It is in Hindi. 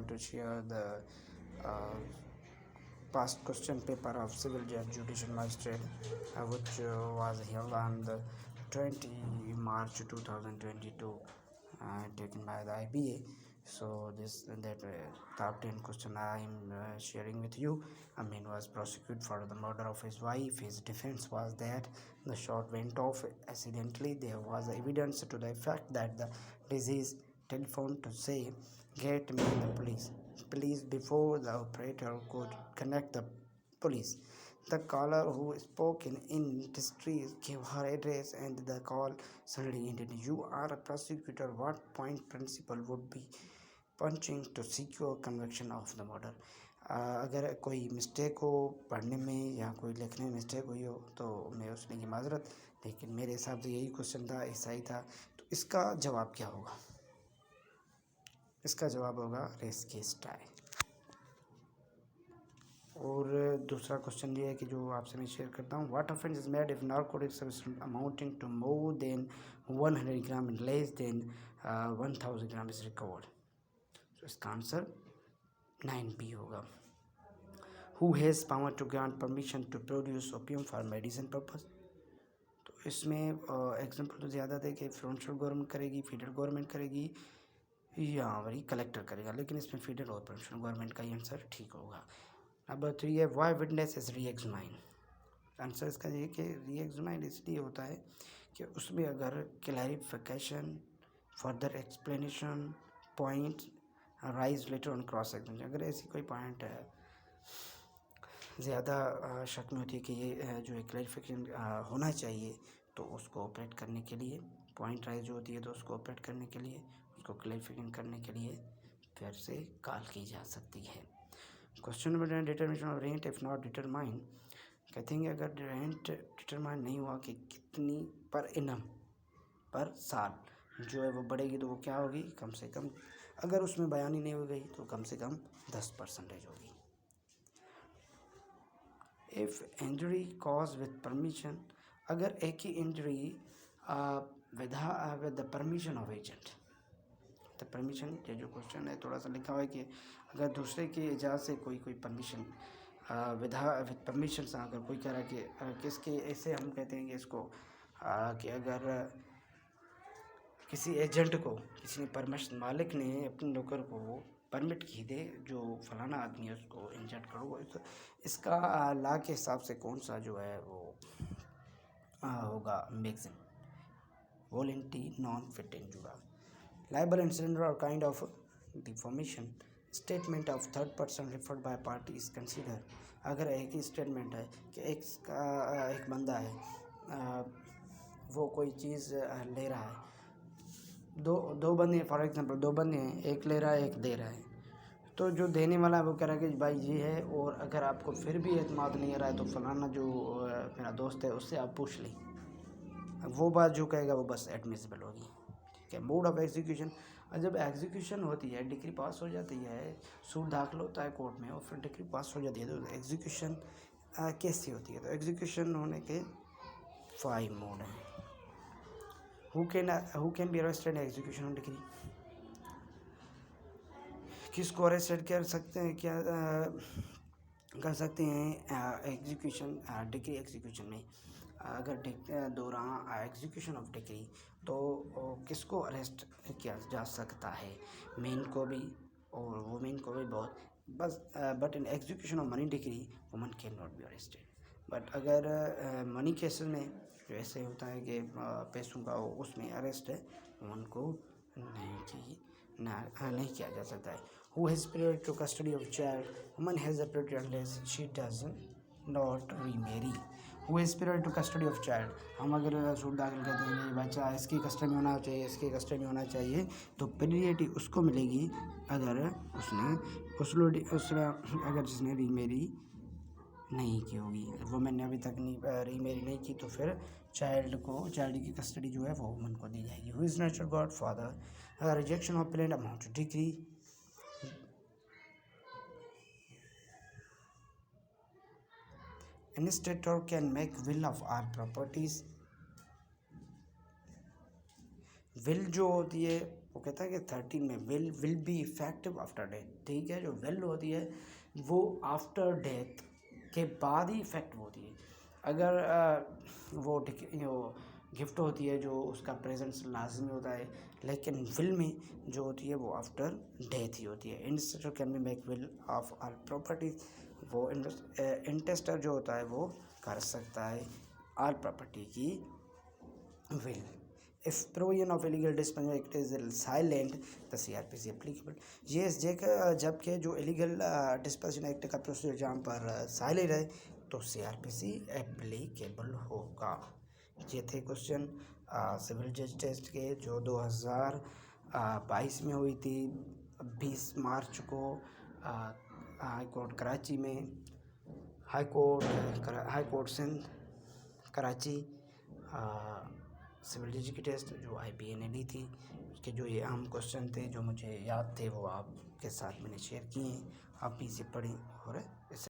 about to share the uh, past question paper of civil judge judicial magistrate, which was held on the 20 March 2022, taken by the IBA. So the obtained question I am sharing with you. Amin was prosecuted for the murder of his wife. His defense was that the shot went off accidentally. There was evidence to the effect that the disease telephoned to say, "Get me the police," before the operator could connect the police. The caller, who spoke in distress, gave her address and the call suddenly ended. You are a prosecutor. What point principle would be punching to secure conviction of the murder? अगर कोई मिस्टेक हो पढ़ने में या कोई लिखने में मिस्टेक हुई हो तो मैं उसमें की माजरत, लेकिन मेरे हिसाब से यही क्वेश्चन था, ऐसा ही था। तो इसका जवाब क्या होगा? इसका जवाब होगा रेस केस टाई। और दूसरा क्वेश्चन ये है कि जो आपसे मैं शेयर करता हूँ, what offence is made if narcotic substance amounting to more than 100 gram and less than 1000 gram is recovered? तो इसका आंसर 9B होगा। Who has power to grant permission to produce opium for medicine purpose? तो इसमें एग्जाम्पल तो ज़्यादा थे कि प्रोविंशियल गवर्नमेंट करेगी, फेडरल गवर्नमेंट करेगी या वही कलेक्टर करेगा, लेकिन इसमें फेडरल और प्रोविंशियल गवर्नमेंट का ही आंसर ठीक होगा। नंबर 3 है, वाई विटनेस इज री-एग्जामाइन? आंसर इसका ये कि री-एग्जामाइन इसलिए होता है कि उसमें अगर clarification, further explanation, point rise later on cross examination, अगर ऐसी कोई पॉइंट है ज़्यादा शक में होती है कि ये जो है क्लैरिफिकेशन होना चाहिए, तो उसको ऑपरेट करने के लिए पॉइंट राइज होती है, तो उसको ऑपरेट करने के लिए, उसको क्लैरिफिकेशन करने के लिए फिर से कॉल की जा सकती है। Question number 10, determination of rent if not determine. कहते हैं अगर रेंट डिटरमाइन नहीं हुआ कि कितनी पर इनम, पर साल जो है वो बढ़ेगी, तो वो क्या होगी? कम से कम, अगर उसमें बयानी नहीं हो गई तो कम से कम 10% होगी। If injury cause with permission, अगर एक ही injury with the permission of agent, तो परमिशन, ये जो क्वेश्चन है थोड़ा सा लिखा हुआ है कि अगर दूसरे की इजाज़त से कोई परमिशन विद परमिशन से अगर कोई कह रहा है कि किसके, ऐसे हम कहते हैं कि इसको कि अगर किसी एजेंट को किसी ने परमिशन, मालिक ने अपने नौकर को परमिट की दे जो फलाना आदमी है उसको इंजर्ड करो, इसका लॉ के हिसाब से कौन सा जो है वो होगा मैक्सिमम? वॉलंटरी नॉन फिट इंजुरा। Libel and slander are kind of defamation. Statement of third person referred by party is considered. अगर एक ही स्टेटमेंट है कि एक बंदा है, वो कोई चीज़ ले रहा है, दो बंदे, फॉर एग्जांपल दो बंदे हैं, एक ले रहा है एक दे रहा है, तो जो देने वाला है वो कह रहा है कि भाई ये है, और अगर आपको फिर भी एतमाद नहीं आ रहा है तो फलाना जो मेरा दोस्त है उससे आप पूछ लें, वो बात जो कहेगा वो बस एडमिसिबल होगी। ठीक है। मोड ऑफ एग्जीक्यूशन, जब एग्जीक्यूशन होती है, डिग्री पास हो जाती है, सूट दाखिल होता है कोर्ट में और फिर डिग्री पास हो जाती है, तो एग्जीक्यूशन कैसी होती है? तो एग्जीक्यूशन होने के 5 मोड हैं। Who can be arrested execution on degree? किसको अरेस्टेड कर सकते हैं, क्या कर सकते हैं एग्जीक्यूशन डिग्री एग्जीक्यूशन में? अगर दौरान एग्जीक्यूशन ऑफ डिग्री, तो किसको अरेस्ट किया जा सकता है? मेन को भी और वुमेन को भी, बहुत बस। But in execution of money degree woman can not be arrested. But अगर मनी केस में ऐसे होता है कि पैसों का उसमें अरेस्ट है, वुमन को नहीं किया जा सकता है। Who has priority to custody of child? Woman has the priority unless she does not remarry. Who has priority to custody of child? हम अगर सूट दाखिल करते हैं बच्चा इसकी कस्टडी में होना चाहिए, इसकी कस्टडी में होना चाहिए, तो प्रियोरिटी उसको मिलेगी अगर अगर जिसने रीमेरी नहीं की होगी। वुमेन ने अभी तक रीमेरी नहीं की, तो फिर चाइल्ड की कस्टडी जो है वो वुमन को दी जाएगी। Who is natural god father? Rejection of plain amount to degree, Administrator can make will of all properties. Will जो होती है वो कहता है कि 13 में will be effective after death. ठीक है, जो विल होती है वो आफ्टर डेथ के बाद ही इफेक्ट होती है। अगर वो गिफ्ट होती है जो उसका प्रेजेंस लाजमी होता है, लेकिन विल में जो होती है वो आफ्टर डेथ ही होती है। Investor can be make will of all properties, वो इंटेस्टर जो होता है वो कर सकता है ऑल प्रॉपर्टी की will. If provision of illegal dispensation act is silent, the CRPC applicable. Yes, जबकि जो इलीगल डिस्पोजिशन एक्ट का प्रोसीजर जहाँ पर साइलेंट है तो CRPC एप्लीकेबल होगा। ये थे क्वेश्चन सिविल जज टेस्ट के जो 2022 में हुई थी 20 मार्च को हाई कोर्ट कराची में, high court Sindh Karachi, civil जज की टेस्ट जो IPA ने ली थी, उसके जो ये अहम क्वेश्चन थे जो मुझे याद थे वो आपके साथ मैंने शेयर किए हैं। आप भी इसे पढ़ें और इसे